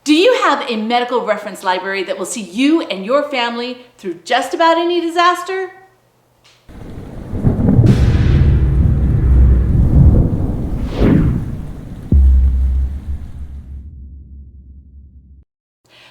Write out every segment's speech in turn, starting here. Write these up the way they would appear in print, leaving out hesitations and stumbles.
Do you have a medical reference library that will see you and your family through just about any disaster?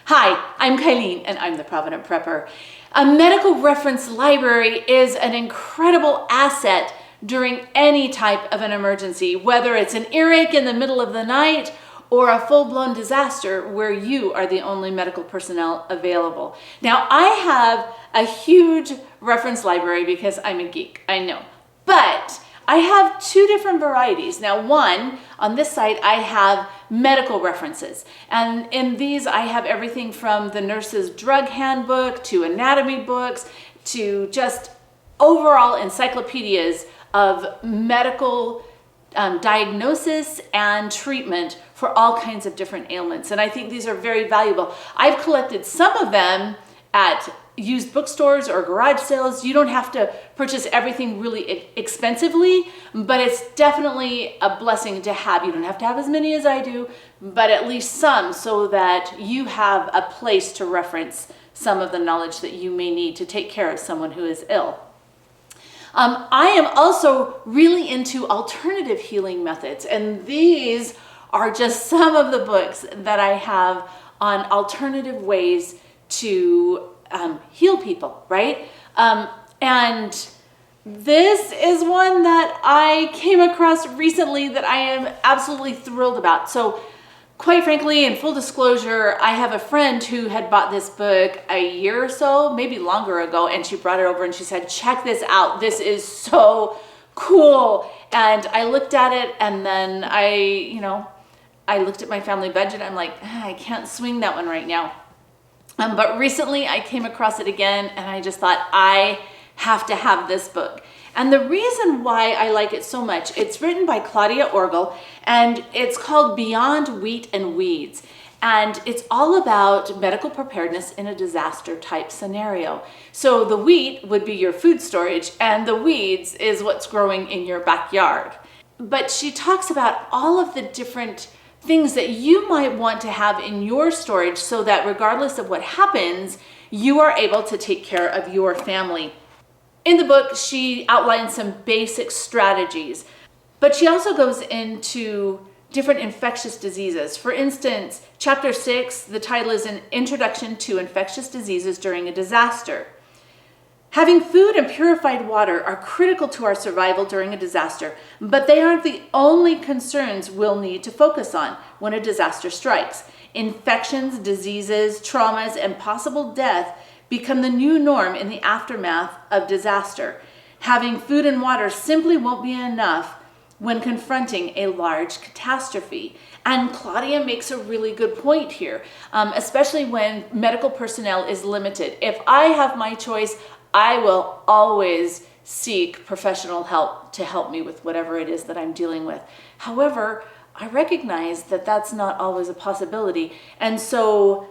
Hi, I'm Kylene and I'm the Prevalent Prepper. A medical reference library is an incredible asset during any type of an emergency, whether it's an earache in the middle of the night or a full-blown disaster where you are the only medical personnel available. Now, I have a huge reference library because I'm a geek, I know, but I have two different varieties. Now, one, on this site, I have medical references. And in these, I have everything from the nurse's drug handbook to anatomy books to just overall encyclopedias of medical diagnosis and treatment for all kinds of different ailments. And I think these are very valuable. I've collected some of them at used bookstores or garage sales. You don't have to purchase everything really expensively, but it's definitely a blessing to have. You don't have to have as many as I do, but at least some, so that you have a place to reference some of the knowledge that you may need to take care of someone who is ill. I am also really into alternative healing methods, and these are just some of the books that I have on alternative ways to heal people, right? And this is one that I came across recently that I am absolutely thrilled about. So quite frankly, in full disclosure, I have a friend who had bought this book a year or so, maybe longer ago, and she brought it over and she said, check this out. This is so cool. And I looked at it, and then I looked at my family budget. I'm like, I can't swing that one right now. But recently I came across it again, and I just thought, I have to have this book. And the reason why I like it so much, it's written by Claudia Orgill, and it's called Beyond Wheat and Weeds. And it's all about medical preparedness in a disaster type scenario. So the wheat would be your food storage, and the weeds is what's growing in your backyard. But she talks about all of the different things that you might want to have in your storage so that regardless of what happens, you are able to take care of your family. In the book, she outlines some basic strategies, but she also goes into different infectious diseases. For instance, chapter 6, the title is An Introduction to Infectious Diseases During a Disaster. Having food and purified water are critical to our survival during a disaster, but they aren't the only concerns we'll need to focus on when a disaster strikes. Infections, diseases, traumas, and possible death become the new norm in the aftermath of disaster. Having food and water simply won't be enough when confronting a large catastrophe. And Claudia makes a really good point here, especially when medical personnel is limited. If I have my choice, I will always seek professional help to help me with whatever it is that I'm dealing with. However, I recognize that that's not always a possibility. And so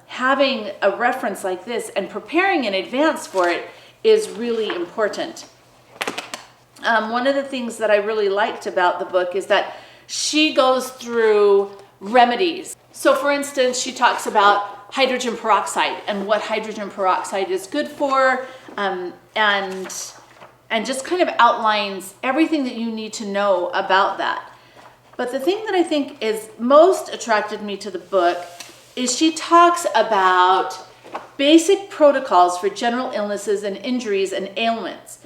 having a reference like this and preparing in advance for it is really important. One of the things that I really liked about the book is that she goes through remedies. So for instance, she talks about hydrogen peroxide and what hydrogen peroxide is good for, and just kind of outlines everything that you need to know about that. But the thing that I think is most attracted me to the book is she talks about basic protocols for general illnesses and injuries and ailments.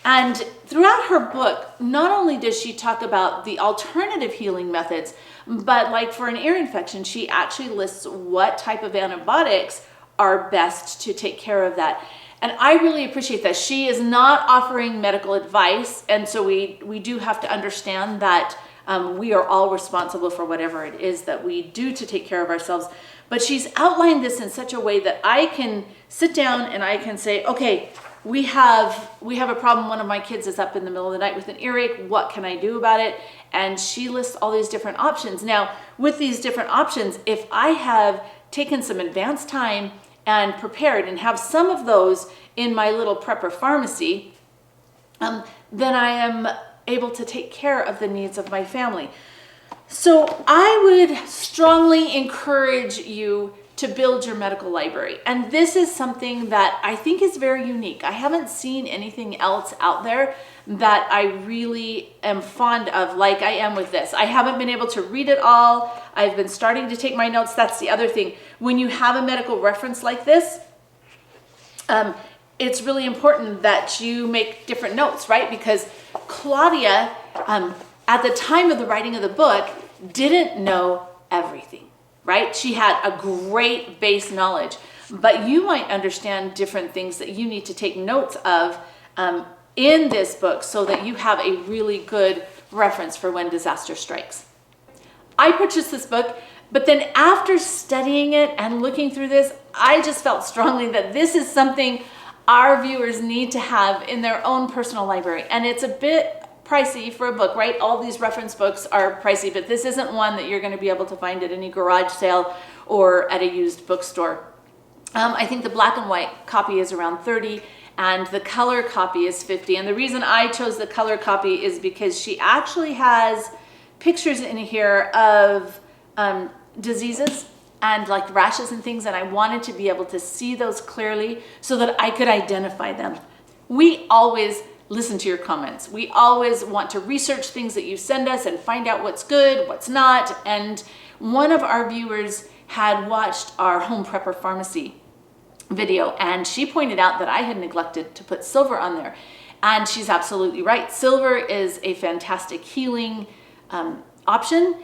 And throughout her book, not only does she talk about the alternative healing methods, but like for an ear infection, she actually lists what type of antibiotics are best to take care of that. And I really appreciate that. She is not offering medical advice, and so we do have to understand that we are all responsible for whatever it is that we do to take care of ourselves. But she's outlined this in such a way that I can sit down and I can say, okay, we have a problem. One of my kids is up in the middle of the night with an earache. What can I do about it? And she lists all these different options. Now, with these different options, if I have taken some advanced time and prepared and have some of those in my little prepper pharmacy, then I am able to take care of the needs of my family. So I would strongly encourage you to build your medical library. And this is something that I think is very unique. I haven't seen anything else out there that I really am fond of like I am with this. I haven't been able to read it all. I've been starting to take my notes. That's the other thing. When you have a medical reference like this, it's really important that you make different notes, right? Because Claudia, at the time of the writing of the book, didn't know everything, right? She had a great base knowledge, but you might understand different things that you need to take notes of in this book so that you have a really good reference for when disaster strikes. I purchased this book, but then after studying it and looking through this, I just felt strongly that this is something our viewers need to have in their own personal library. And it's a bit pricey for a book, right? All these reference books are pricey, but this isn't one that you're going to be able to find at any garage sale or at a used bookstore. I think the black and white copy is around $30 and the color copy is $50. And the reason I chose the color copy is because she actually has pictures in here of diseases and like rashes and things, and I wanted to be able to see those clearly so that I could identify them. We always listen to your comments. We always want to research things that you send us and find out what's good, what's not. And one of our viewers had watched our home prepper pharmacy video, and she pointed out that I had neglected to put silver on there. And she's absolutely right. Silver is a fantastic healing option.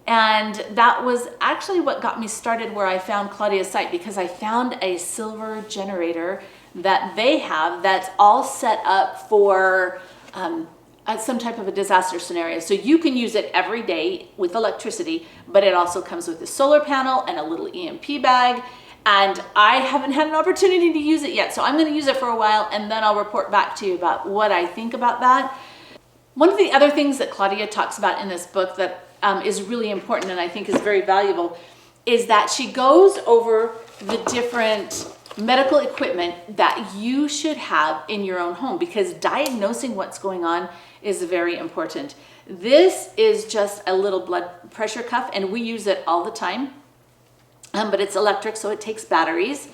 And that was actually what got me started where I found Claudia's site, because I found a silver generator that they have that's all set up for some type of a disaster scenario. So you can use it every day with electricity, but it also comes with a solar panel and a little EMP bag. And I haven't had an opportunity to use it yet. So I'm going to use it for a while and then I'll report back to you about what I think about that. One of the other things that Claudia talks about in this book that is really important and I think is very valuable is that she goes over the different medical equipment that you should have in your own home, because diagnosing what's going on is very important. This is just a little blood pressure cuff and we use it all the time, but it's electric, so it takes batteries.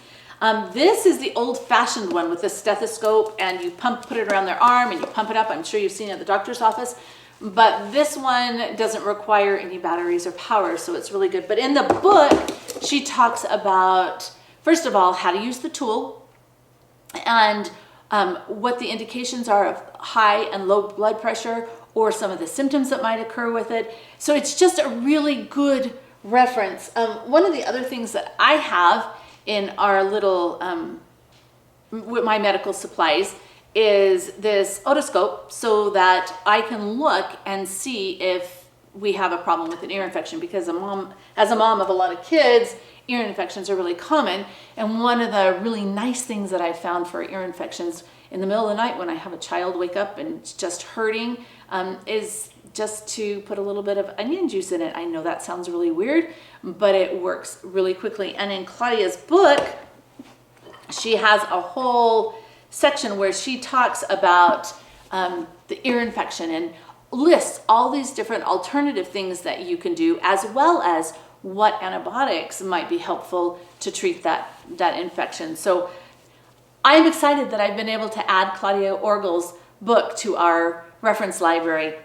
This is the old-fashioned one with the stethoscope, and you put it around their arm and you pump it up. I'm sure you've seen it at the doctor's office. But this one doesn't require any batteries or power, so it's really good. But in the book, she talks about, first of all, how to use the tool and what the indications are of high and low blood pressure or some of the symptoms that might occur with it. So it's just a really good reference. One of the other things that I have in our little, with my medical supplies, is this otoscope so that I can look and see if we have a problem with an ear infection, because as a mom of a lot of kids, ear infections are really common. And one of the really nice things that I found for ear infections in the middle of the night when I have a child wake up and it's just hurting is just to put a little bit of onion juice in it. I know that sounds really weird, but it works really quickly. And in Claudia's book, she has a whole section where she talks about the ear infection and lists all these different alternative things that you can do, as well as what antibiotics might be helpful to treat that infection. So I'm excited that I've been able to add Claudia Orgill's book to our reference library.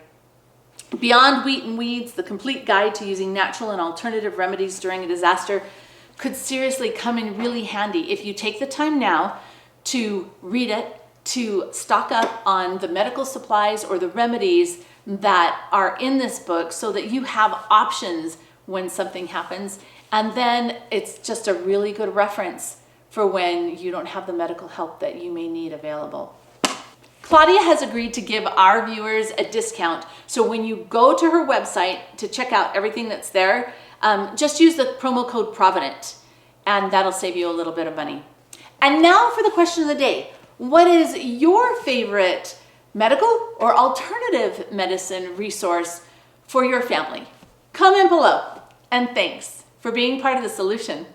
Beyond Wheat and Weeds, the complete guide to using natural and alternative remedies during a disaster could seriously come in really handy if you take the time now to read it, to stock up on the medical supplies or the remedies that are in this book so that you have options when something happens. And then it's just a really good reference for when you don't have the medical help that you may need available. Claudia has agreed to give our viewers a discount. So when you go to her website to check out everything that's there, just use the promo code Provident and that'll save you a little bit of money. And now for the question of the day. What is your favorite medical or alternative medicine resource for your family? Comment below. And thanks for being part of the solution.